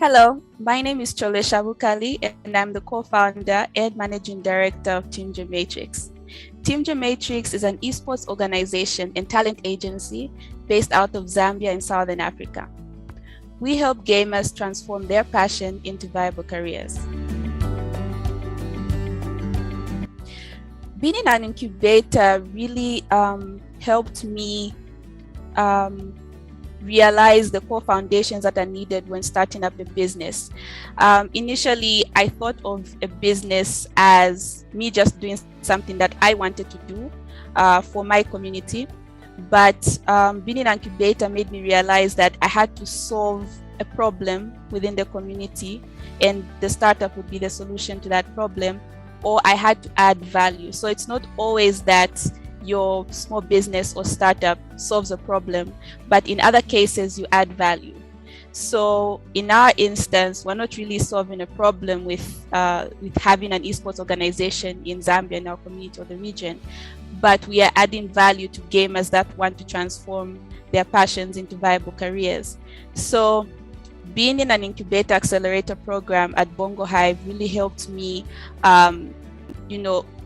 Hello, my name is Cholwe Shabukali, and I'm the co-founder and managing director of Team Matrix. Team Matrix is an esports organization and talent agency based out of Zambia in Southern Africa. We help gamers transform their passion into viable careers. Being in an incubator really helped me realize the core foundations that are needed when starting up a business. Initially, I thought of a business as me just doing something that I wanted to do for my community. But being in an incubator made me realize that I had to solve a problem within the community, and the startup would be the solution to that problem, or I had to add value. So it's not always that your small business or startup solves a problem, but in other cases you add value. So in our instance, we're not really solving a problem with having an esports organization in Zambia, in our community or the region, but we are adding value to gamers that want to transform their passions into viable careers. So being in an incubator accelerator program at Bongo Hive really helped me,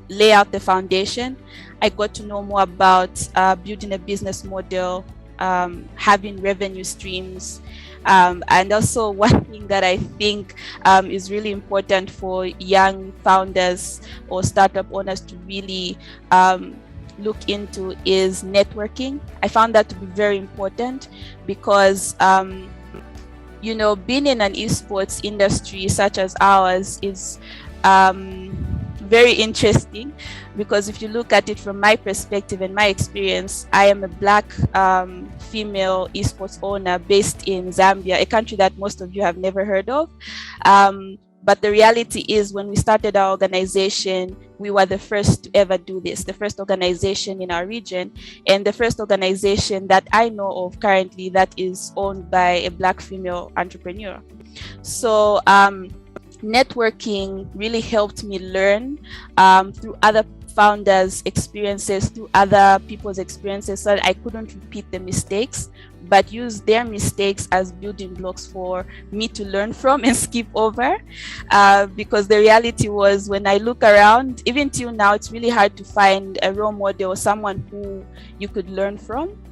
lay out the foundation. I got to know more about building a business model, having revenue streams, and also one thing that I think is really important for young founders or startup owners to really look into is networking. I found that to be very important because being in an esports industry such as ours is very interesting, because if you look at it from my perspective and my experience, I am a Black female esports owner based in Zambia, a country that most of you have never heard of. But the reality is, when we started our organization, we were the first to ever do this, the first organization in our region, and the first organization that I know of currently that is owned by a Black female entrepreneur. So networking really helped me learn through other founders' experiences, through other people's experiences, so that I couldn't repeat the mistakes, but use their mistakes as building blocks for me to learn from and skip over. Because the reality was, when I look around, even till now, it's really hard to find a role model or someone who you could learn from,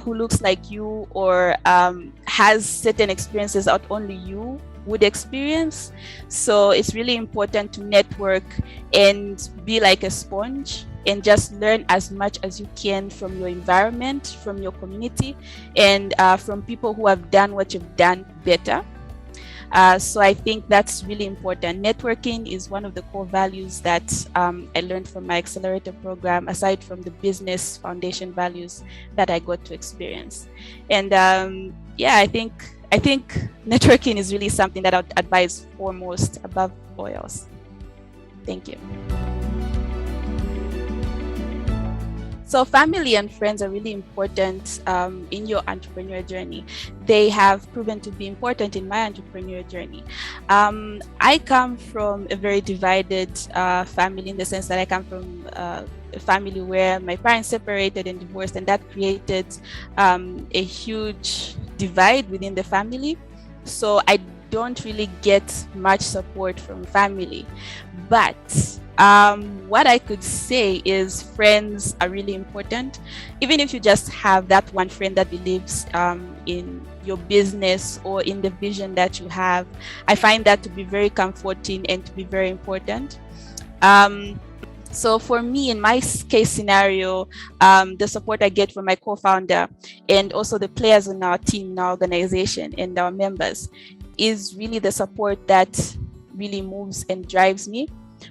who looks like you or has certain experiences that only you would experience. So it's really important to network and be like a sponge and just learn as much as you can from your environment, from your community, and from people who have done what you've done better. So I think that's really important. Networking is one of the core values that I learned from my accelerator program, aside from the business foundation values that I got to experience. And I think networking is really something that I would advise foremost above all else. Thank you. So family and friends are really important in your entrepreneurial journey. They have proven to be important in my entrepreneurial journey. I come from a very divided family, in the sense that I come from a family where my parents separated and divorced, and that created a huge divide within the family. So I don't really get much support from family. But what I could say is friends are really important. Even if you just have that one friend that believes in your business or in the vision that you have, I find that to be very comforting and to be very important. So for me, in my case scenario, the support I get from my co-founder and also the players in our team, in our organization, and our members is really the support that really moves and drives me,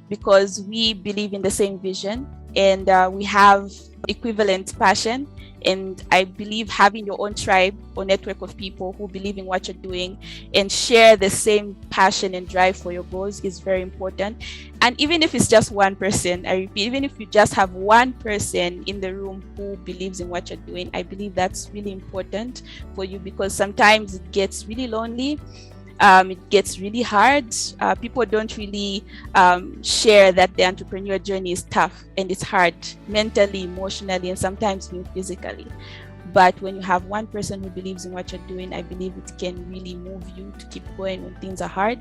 because we believe in the same vision and we have equivalent passion. And I believe having your own tribe or network of people who believe in what you're doing and share the same passion and drive for your goals is very important. And even if it's just one person, I repeat, even if you just have one person in the room who believes in what you're doing, I believe that's really important for you, because sometimes it gets really lonely. It gets really hard. People don't really share that the entrepreneurial journey is tough and it's hard mentally, emotionally, and sometimes even physically. But when you have one person who believes in what you're doing, I believe it can really move you to keep going when things are hard.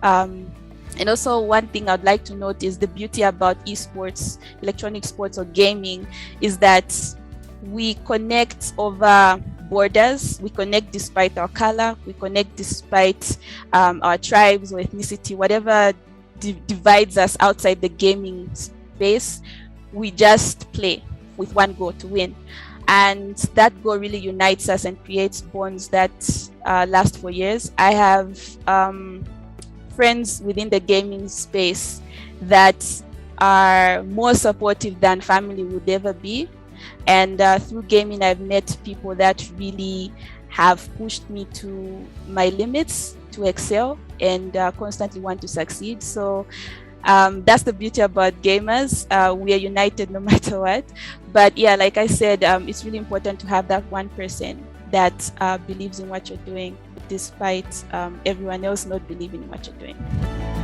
And also, one thing I'd like to note is the beauty about esports, electronic sports or gaming, is that we connect over borders. We connect despite our color. We connect despite our tribes or ethnicity, whatever divides us outside the gaming space. We just play with one goal to win. And that goal really unites us and creates bonds that last for years. I have friends within the gaming space that are more supportive than family would ever be. And through gaming, I've met people that really have pushed me to my limits to excel and constantly want to succeed. So that's the beauty about gamers. We are united no matter what. But yeah, like I said, it's really important to have that one person that believes in what you're doing, despite everyone else not believing in what you're doing.